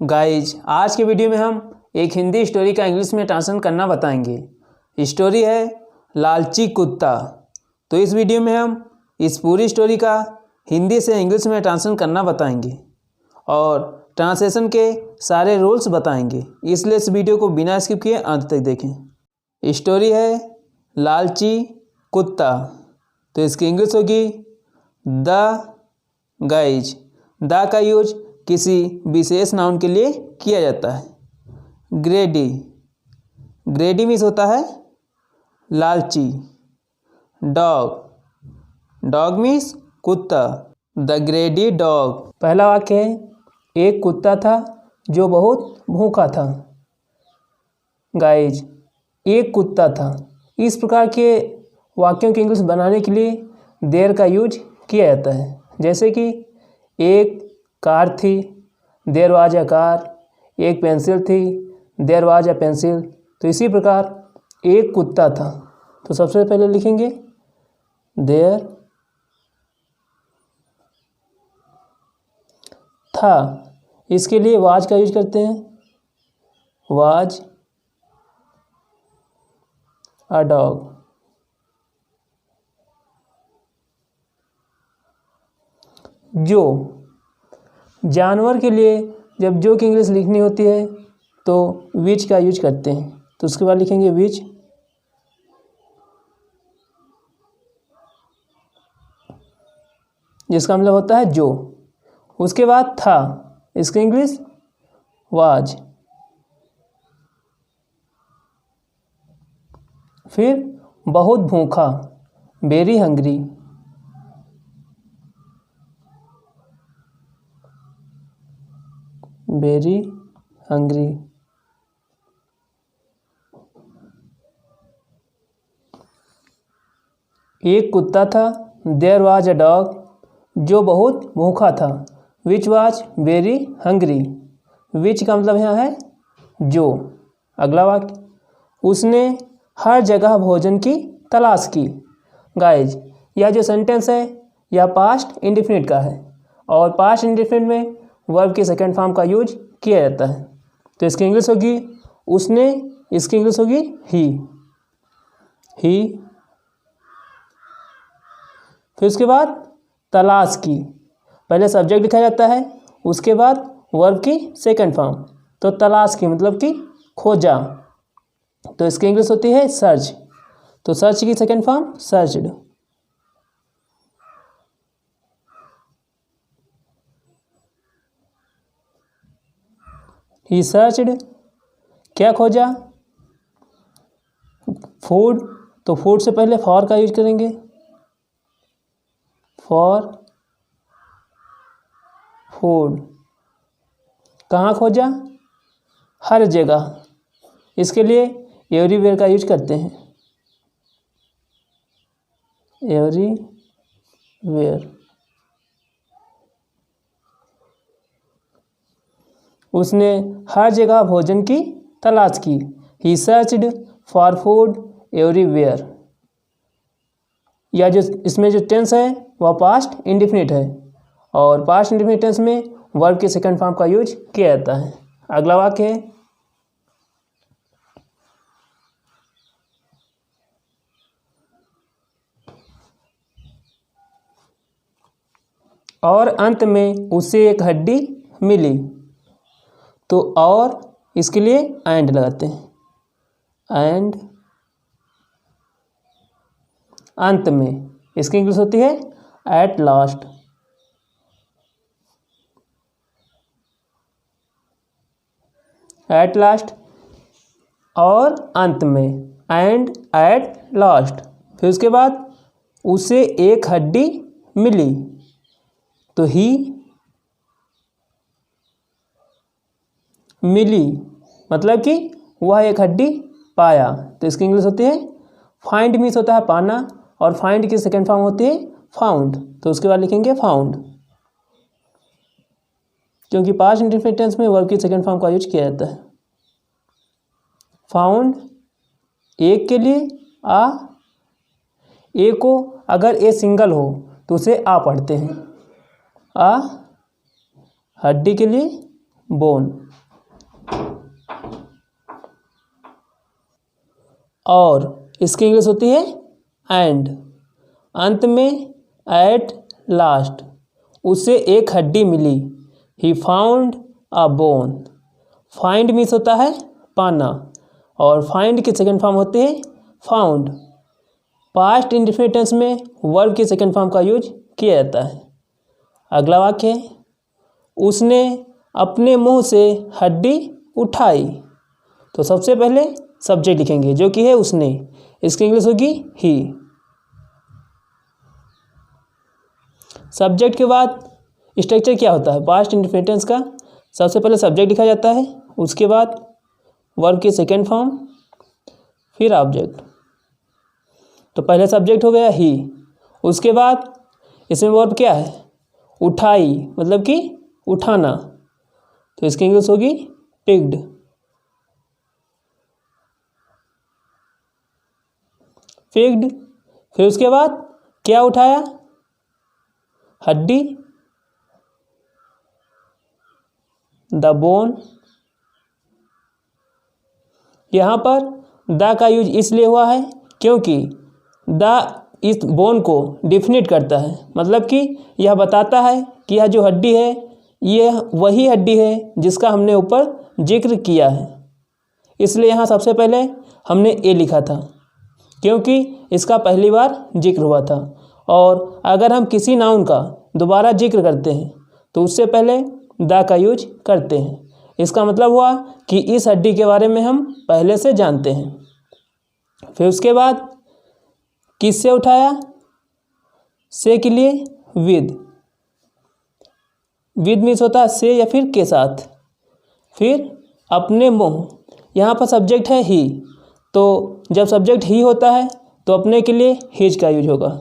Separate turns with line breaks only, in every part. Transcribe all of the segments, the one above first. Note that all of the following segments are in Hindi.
गाइज आज के वीडियो में हम एक हिंदी स्टोरी का इंग्लिश में ट्रांसलेशन करना बताएंगे। स्टोरी है लालची कुत्ता। तो इस वीडियो में हम इस पूरी स्टोरी का हिंदी से इंग्लिश में ट्रांसलेशन करना बताएंगे और ट्रांसलेशन के सारे रूल्स बताएंगे, इसलिए इस वीडियो को बिना स्किप किए अंत तक देखें। स्टोरी है लालची कुत्ता। तो इसकी इंग्लिश होगी द गाइज। द का यूज किसी विशेष नाउन के लिए किया जाता है। ग्रेडी, ग्रेडी मीन्स होता है लालची। डॉग, डॉग मीन्स कुत्ता। The ग्रेडी dog. पहला वाक्य है, एक कुत्ता था जो बहुत भूखा था। गाइज, एक कुत्ता था। इस प्रकार के वाक्यों की इंग्लिश बनाने के लिए देयर का यूज किया जाता है। जैसे कि एक कार थी, देयर वाज अ कार। एक पेंसिल थी, देयर वाज अ पेंसिल। तो इसी प्रकार एक कुत्ता था, तो सबसे पहले लिखेंगे देयर था। इसके लिए वाज का यूज करते हैं, वाज अ डॉग। जो, जानवर के लिए जब जो की इंग्लिश लिखनी होती है तो विच का यूज करते हैं। तो उसके बाद लिखेंगे विच। जिसका मतलब होता है जो। उसके बाद था, इसकी इंग्लिश वाज। फिर बहुत भूखा, वेरी हंग्री। Very hungry. एक कुत्ता था, देयर वाज अ डॉग, जो बहुत भूखा था। Which was very hungry. Which का मतलब यहाँ है जो। अगला वाक्य, उसने हर जगह भोजन की तलाश की। गाइज, यह जो सेंटेंस है यह पास्ट इंडेफिनिट का है और पास्ट इंडेफिनिट में वर्ब के सेकंड फॉर्म का यूज किया जाता है। तो इसकी इंग्लिश होगी उसने, इसकी इंग्लिश होगी ही। फिर उसके बाद तलाश की। पहले सब्जेक्ट लिखा जाता है, उसके बाद वर्ब की सेकंड फॉर्म। तो तलाश की मतलब कि खोजा। तो इसकी इंग्लिश होती है सर्च। तो सर्च की सेकंड फॉर्म सर्च्ड। ही सर्च्ड, क्या खोजा? फूड। तो फूड से पहले फॉर का यूज करेंगे, फॉर फूड। कहाँ खोजा? हर जगह। इसके लिए एवरीवेयर का यूज करते हैं, एवरीवेयर। उसने हर जगह भोजन की तलाश की। ही सर्च्ड फॉर फूड एवरीवेयर। या जो इसमें जो टेंस है वह पास्ट इंडेफिनिट है और पास्ट इंडेफिनिट टेंस में वर्ब के सेकंड फॉर्म का यूज किया जाता है। अगला वाक्य है, और अंत में उसे एक हड्डी मिली। तो और इसके लिए एंड लगाते हैं, एंड अंत में। इसकी इंग्लिश होती है एट लास्ट। एट लास्ट और अंत में, एंड एट लास्ट। फिर उसके बाद उसे एक हड्डी मिली। तो ही मिली मतलब कि वह एक हड्डी पाया। तो इसकी इंग्लिश होती है फाइंड। मीन्स होता है पाना और फाइंड की सेकंड फॉर्म होती है फाउंड। तो उसके बाद लिखेंगे फाउंड, क्योंकि पास्ट इंडेफिनिट टेंस में वर्ब की सेकंड फॉर्म का यूज किया जाता है। फाउंड एक के लिए आ। ए को अगर ए सिंगल हो तो उसे आ पढ़ते हैं। आ हड्डी के लिए बोन। और इसकी इंग्लिश होती है एंड। अंत में एट लास्ट उसे एक हड्डी मिली। He found a bone. Find means होता है पाना और फाइंड की सेकेंड फॉर्म होती है फाउंड। पास्ट इंडेफिनिट टेंस में वर्ब की सेकेंड फॉर्म का यूज किया जाता है। अगला वाक्य है उसने अपने मुंह से हड्डी उठाई। तो सबसे पहले सब्जेक्ट लिखेंगे जो कि है उसने। इसकी इंग्लिश होगी ही। सब्जेक्ट के बाद स्ट्रक्चर क्या होता है पास्ट इंडेफिनिट टेंस का? सबसे पहले सब्जेक्ट लिखा जाता है, उसके बाद वर्ब की सेकेंड फॉर्म, फिर ऑब्जेक्ट। तो पहले सब्जेक्ट हो गया ही, उसके बाद इसमें वर्ब क्या है उठाई, मतलब कि उठाना। तो इसकी इंग्लिश होगी पिक्ड। पिक्ड। फिर उसके बाद क्या उठाया हड्डी, द बोन। यहाँ पर द का यूज इसलिए हुआ है क्योंकि द इस बोन को डिफिनिट करता है, मतलब कि यह बताता है कि यह जो हड्डी है यह वही हड्डी है जिसका हमने ऊपर जिक्र किया है। इसलिए यहाँ सबसे पहले हमने ए लिखा था क्योंकि इसका पहली बार जिक्र हुआ था। और अगर हम किसी नाउन का दोबारा जिक्र करते हैं तो उससे पहले द का यूज करते हैं। इसका मतलब हुआ कि इस हड्डी के बारे में हम पहले से जानते हैं। फिर उसके बाद किससे उठाया, से के लिए विद मीन्स होता है से या फिर के साथ। फिर अपने मुंह, यहाँ पर सब्जेक्ट है ही, तो जब सब्जेक्ट ही होता है तो अपने के लिए हिज का यूज होगा,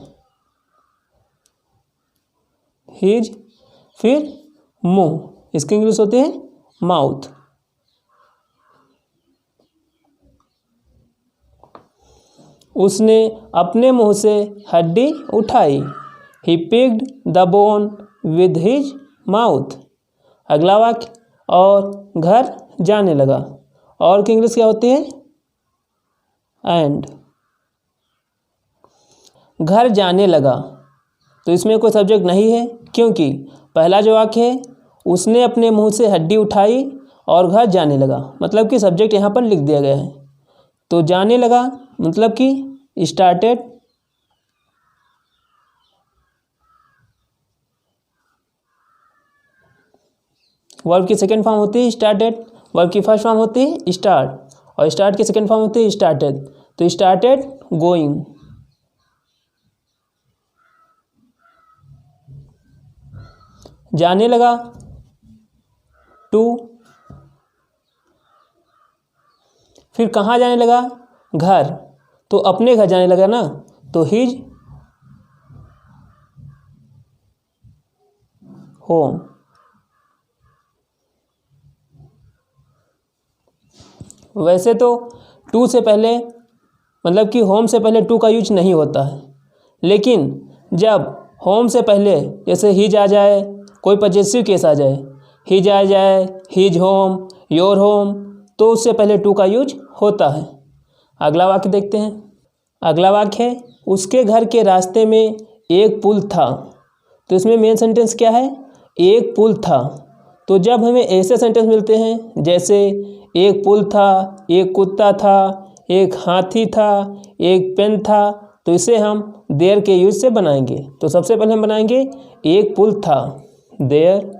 हिज। फिर मुंह, इसकी इंग्लिश होती है माउथ। उसने अपने मुंह से हड्डी उठाई। He picked the bone with his mouth. अगला वाक्य और घर जाने लगा। और की इंग्लिश क्या होती है एंड। घर जाने लगा, तो इसमें कोई सब्जेक्ट नहीं है क्योंकि पहला जो वाक्य है उसने अपने मुंह से हड्डी उठाई और घर जाने लगा, मतलब कि सब्जेक्ट यहाँ पर लिख दिया गया है। तो जाने लगा मतलब कि स्टार्टेड। वर्ब की सेकेंड फॉर्म होती है स्टार्टेड, वर्ब की फर्स्ट फॉर्म होती है स्टार्ट, और स्टार्ट की सेकेंड फॉर्म होती है स्टार्टेड। तो स्टार्टेड गोइंग। जाने लगा टू। फिर कहाँ जाने लगा घर, तो अपने घर जाने लगा ना, तो हिज होम। वैसे तो टू से पहले, मतलब कि होम से पहले टू का यूज नहीं होता है, लेकिन जब होम से पहले जैसे हिज आ जाए, कोई पॉजेसिव केस आ जाए, हिज आ जाए, हिज होम, योर होम, तो उससे पहले टू का यूज होता है। अगला वाक्य देखते हैं। अगला वाक्य है उसके घर के रास्ते में एक पुल था। तो इसमें मेन सेंटेंस क्या है, एक पुल था। तो जब हमें ऐसे सेंटेंस मिलते हैं जैसे एक पुल था, एक कुत्ता था, एक हाथी था, एक पेन था, तो इसे हम देयर के यूज से बनाएंगे। तो सबसे पहले हम बनाएंगे एक पुल था, देयर।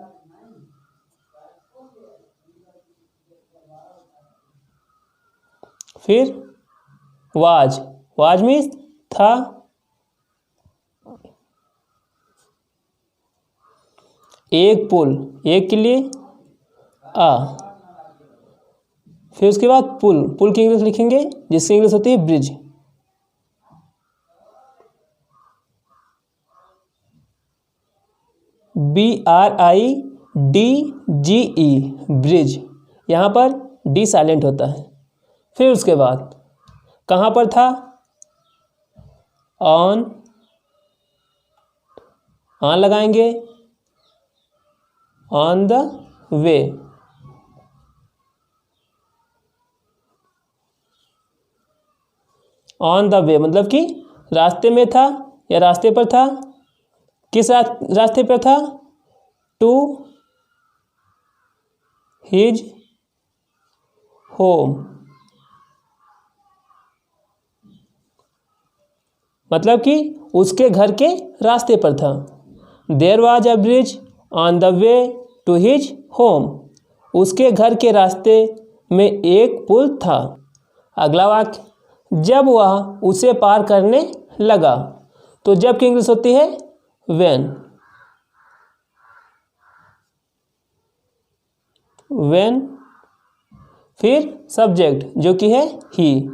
फिर वाज, वाज मीन्स था। एक पुल, एक के लिए आ। फिर उसके बाद पुल, पुल की इंग्लिश लिखेंगे जिसकी इंग्लिश होती है ब्रिज। BRIDGE ब्रिज, यहाँ पर डी साइलेंट होता है। फिर उसके बाद कहाँ पर था, ऑन, लगाएंगे on the way. On the वे मतलब कि रास्ते में था या रास्ते पर था। किस रास्ते पर था? टू हिज होम मतलब कि उसके घर के रास्ते पर था। There was a bridge on the way to his home, उसके घर के रास्ते में एक पुल था। अगला वाक्य, जब वह उसे पार करने लगा, तो जब की इंग्लिश होती है व्हेन। व्हेन, फिर सब्जेक्ट जो कि है ही,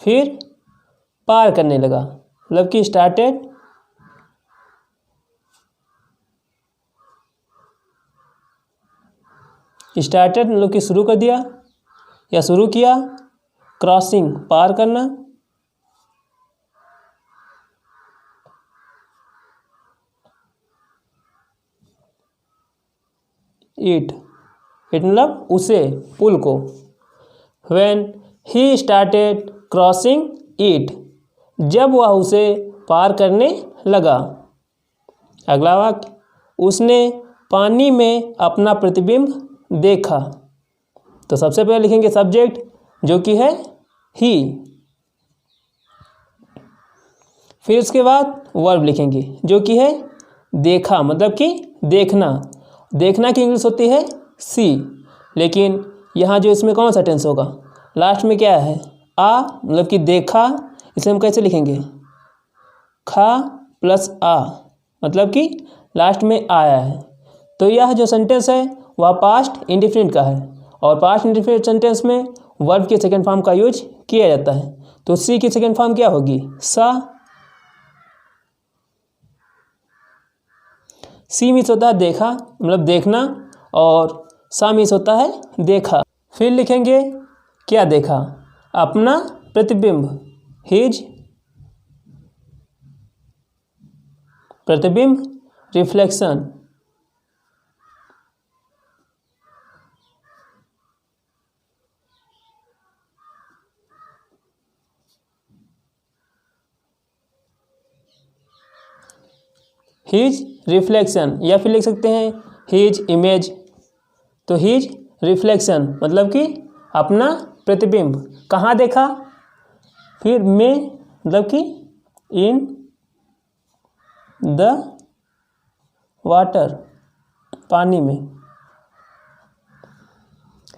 फिर पार करने लगा मतलब कि स्टार्टेड, मतलब कि शुरू कर दिया या शुरू किया। क्रॉसिंग पार करना। इट मतलब उसे, पुल को। When he started crossing it, जब वह उसे पार करने लगा। अगला वाक्य, उसने पानी में अपना प्रतिबिंब देखा। तो सबसे पहले लिखेंगे सब्जेक्ट जो कि है ही, फिर उसके बाद वर्ब लिखेंगे जो कि है देखा मतलब कि देखना। देखना की इंग्लिश होती है सी, लेकिन यहाँ जो इसमें कौन सा टेंस होगा? लास्ट में क्या है? आ मतलब कि देखा। इसे हम कैसे लिखेंगे? खा प्लस आ मतलब कि लास्ट में आया है। तो यह जो सेंटेंस है वह पास्ट इंडिफिनिट का है, और पास्ट इंडिफिनिट सेंटेंस में वर्ब के सेकेंड फॉर्म का यूज किया जाता है। तो सी की सेकेंड फॉर्म क्या होगी? सा। सी मीन्स होता है देखा मतलब देखना, और सा मीन्स होता है देखा। फिर लिखेंगे क्या देखा? अपना प्रतिबिंब, हिज प्रतिबिंब, रिफ्लेक्शन। हिज रिफ्लेक्शन, या फिर लिख सकते हैं हिज इमेज। तो हिज रिफ्लेक्शन मतलब कि अपना प्रतिबिंब कहाँ देखा? फिर में मतलब कि इन द वाटर, पानी में।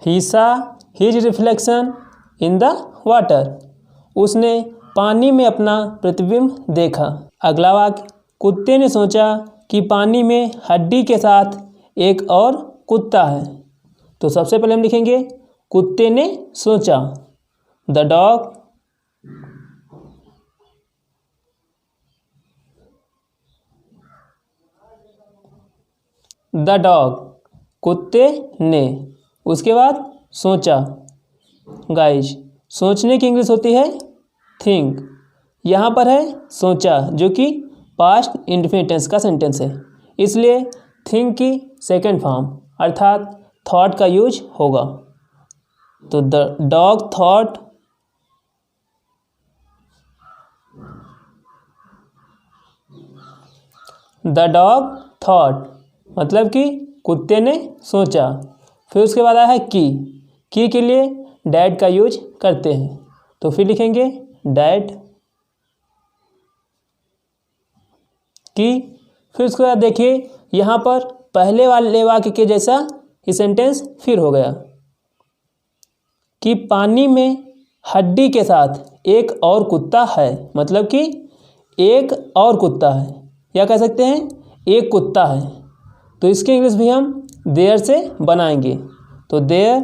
He saw his reflection in the water, उसने पानी में अपना प्रतिबिंब देखा। अगला वाक्य, कुत्ते ने सोचा कि पानी में हड्डी के साथ एक और कुत्ता है। तो सबसे पहले हम लिखेंगे कुत्ते ने सोचा। द डॉग कुत्ते ने, उसके बाद सोचा। गाइज सोचने की इंग्लिश होती है थिंक। यहाँ पर है सोचा जो कि पास्ट इंडेफिनिट टेंस का सेंटेंस है, इसलिए थिंक की सेकेंड फॉर्म अर्थात थॉट का यूज होगा। तो द डॉग थॉट मतलब कि कुत्ते ने सोचा। फिर उसके बाद आया है की के लिए डैड का यूज करते हैं, तो फिर लिखेंगे डैड की। फिर उसके बाद देखिए यहाँ पर पहले वाले वाक्य के जैसा ये सेंटेंस फिर हो गया कि पानी में हड्डी के साथ एक और कुत्ता है, मतलब कि एक और कुत्ता है, या कह सकते हैं एक कुत्ता है। तो इसकी इंग्लिश भी हम देयर से बनाएंगे। तो देयर,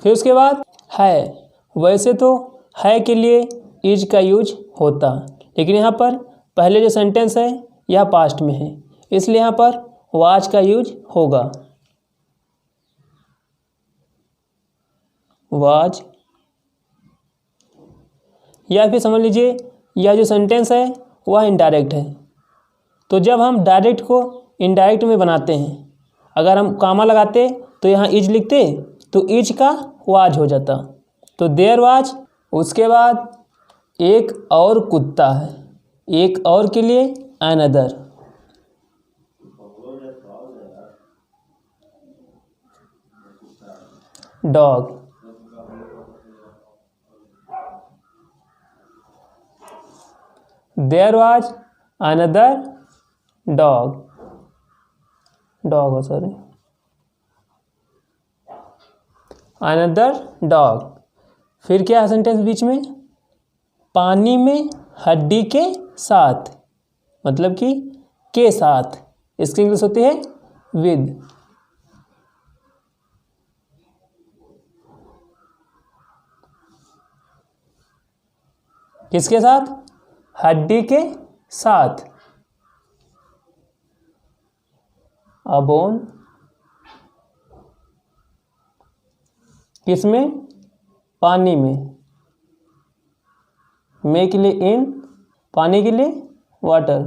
फिर उसके बाद है। वैसे तो है के लिए इज का यूज होता, लेकिन यहाँ पर पहले जो सेंटेंस है यह पास्ट में है, इसलिए यहाँ पर वाज का यूज होगा। वाज, या फिर समझ लीजिए यह जो सेंटेंस है वह इनडायरेक्ट है। तो जब हम डायरेक्ट को इनडायरेक्ट में बनाते हैं, अगर हम कामा लगाते तो यहाँ इज लिखते तो इज का वाज हो जाता, तो देयर वाज। उसके बाद एक और कुत्ता है, एक और के लिए another, dog. There was another dog, dog हो सॉरी, अनदर डॉग। फिर क्या है सेंटेंस बीच में, पानी में हड्डी के साथ, मतलब कि के साथ, इसकी इंग्लिश होती है विद। किसके साथ, हड्डी के साथ, अ बोन। किसमें, पानी में, में के लिए इन, पानी के लिए वाटर।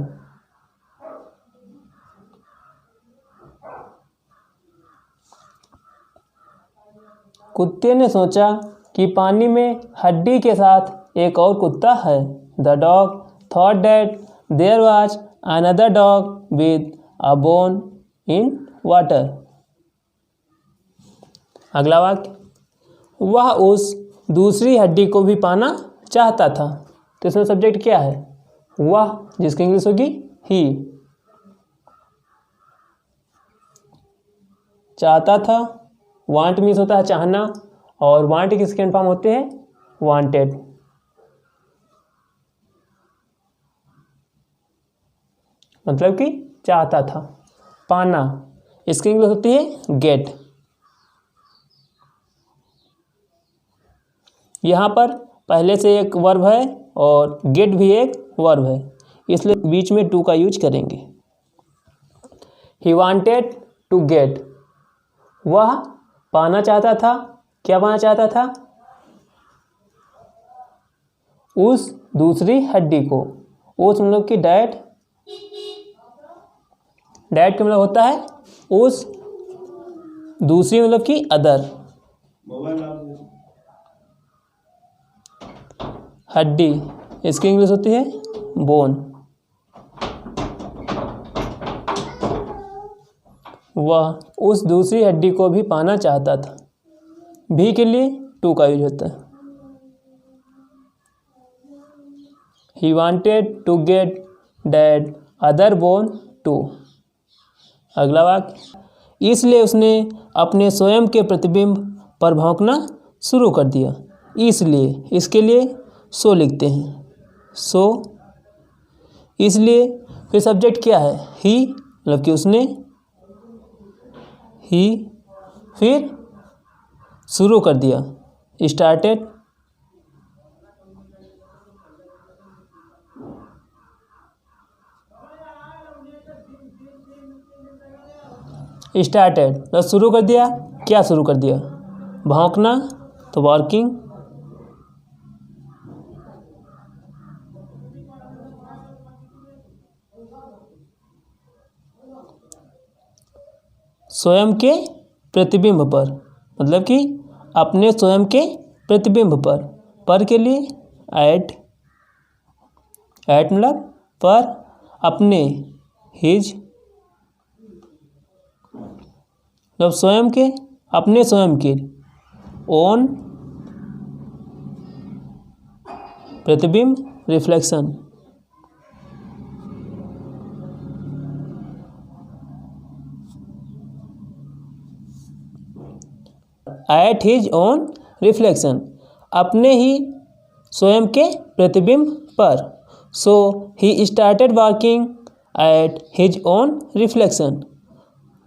कुत्ते ने सोचा कि पानी में हड्डी के साथ एक और कुत्ता है। The dog thought that there was another dog with a bone in water. अगला वाक्य, वह उस दूसरी हड्डी को भी पाना चाहता था। तो इसमें सब्जेक्ट क्या है, वह, जिसकी इंग्लिश होगी ही। चाहता था, वांट मीन्स होता है चाहना, और वांट किसके फॉर्म होते हैं, वांटेड। मतलब कि चाहता था, पाना, इसकी इंग्लिश होती है गेट। यहाँ पर पहले से एक वर्ब है और गेट भी एक वर्ब है, इसलिए बीच में टू का यूज करेंगे। ही वांटेड टू गेट, वह पाना चाहता था, क्या पाना चाहता था, उस दूसरी हड्डी को। उस मतलब कि डैट, डैट का मतलब होता है उस, दूसरी मतलब कि अदर, हड्डी, इसकी इंग्लिश होती है बोन। वह उस दूसरी हड्डी को भी पाना चाहता था, भी के लिए टू का यूज होता है। He wanted to get that other bone too. अगला वाक्य, इसलिए उसने अपने स्वयं के प्रतिबिंब पर भौंकना शुरू कर दिया। इसलिए, इसके लिए सो लिखते हैं, सो, इसलिए। फिर सब्जेक्ट क्या है, ही, मतलब कि उसने, ही। फिर शुरू कर दिया, स्टार्टेड। स्टार्टेड मतलब शुरू कर दिया, क्या शुरू कर दिया, भौंकना, तो वॉर्किंग। स्वयं के प्रतिबिंब पर, मतलब कि अपने स्वयं के प्रतिबिंब पर के लिए एट, एट मतलब पर, अपने, हिज, मतलब स्वयं के, अपने स्वयं के, ओन, प्रतिबिंब, reflection. At his own reflection, अपने ही स्वयं के प्रतिबिंब पर। So he started walking at his own reflection.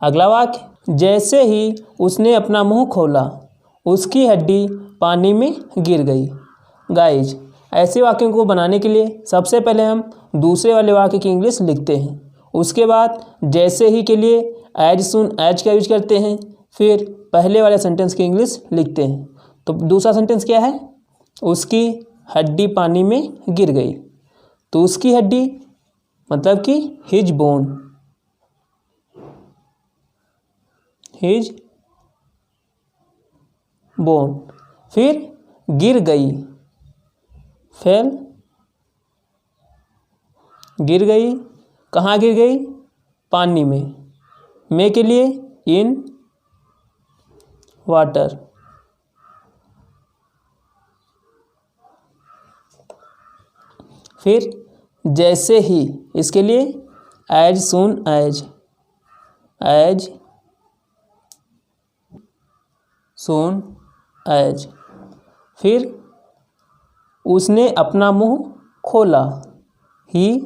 अगला वाक्य, जैसे ही उसने अपना मुंह खोला उसकी हड्डी पानी में गिर गई। गाइज, ऐसे वाक्यों को बनाने के लिए सबसे पहले हम दूसरे वाले वाक्य की इंग्लिश लिखते हैं, उसके बाद जैसे ही के लिए एज सुन एज का यूज करते हैं, फिर पहले वाले सेंटेंस की इंग्लिश लिखते हैं। तो दूसरा सेंटेंस क्या है, उसकी हड्डी पानी में गिर गई। तो उसकी हड्डी मतलब कि हिज बोन, हिज बोन। फिर गिर गई, फेल, गिर गई, कहाँ गिर गई, पानी में के लिए इन वाटर। फिर जैसे ही, इसके लिए as soon as, as soon as. फिर उसने अपना मुंह खोला, ही,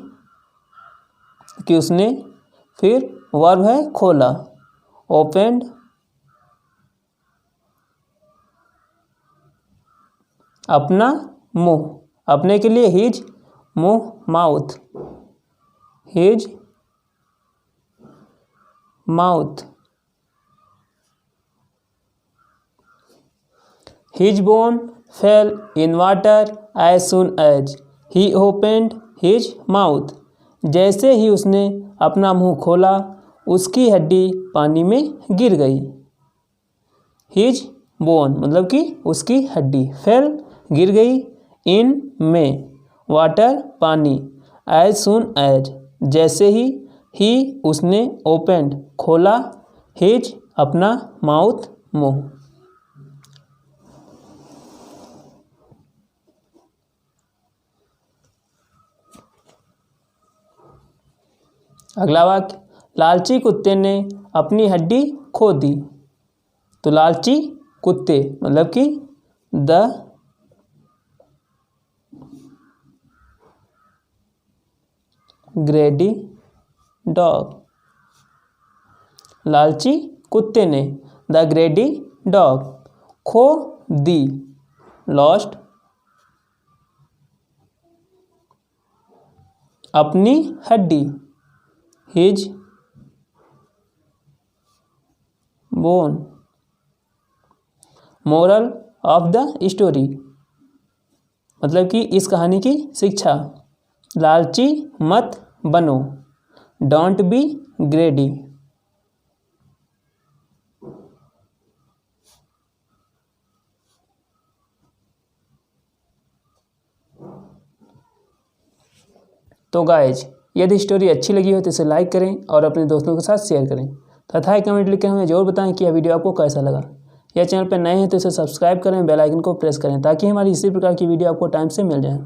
कि उसने, फिर वर्ब है खोला, ओपेंड, अपना मुंह, अपने के लिए हिज मुंह, mouth, his mouth. His bone fell in water as soon as he opened his mouth. जैसे ही उसने अपना मुंह खोला उसकी हड्डी पानी में गिर गई। हिज बोन मतलब कि उसकी हड्डी, फेल गिर गई, इन में, वाटर पानी, एज सून एज जैसे ही उसने, ओपेंड खोला, हिज अपना, माउथ मुंह। अगला वाक्य, लालची कुत्ते ने अपनी हड्डी खो दी। तो लालची कुत्ते मतलब कि द ग्रेडी डॉग। लालची कुत्ते ने, द ग्रेडी डॉग, खो दी, लॉस्ट, अपनी हड्डी, his bone. Moral of the story मतलब कि इस कहानी की शिक्षा, लालची मत बनो, डोंट बी ग्रेडी। तो गाइज यदि स्टोरी अच्छी लगी हो तो इसे लाइक करें और अपने दोस्तों के साथ शेयर करें तथा एक कमेंट लिखकर हमें जरूर बताएं कि यह वीडियो आपको कैसा लगा। यह चैनल पर नए हैं तो इसे सब्सक्राइब करें, बेल आइकन को प्रेस करें ताकि हमारी इसी प्रकार की वीडियो आपको टाइम से मिल जाए।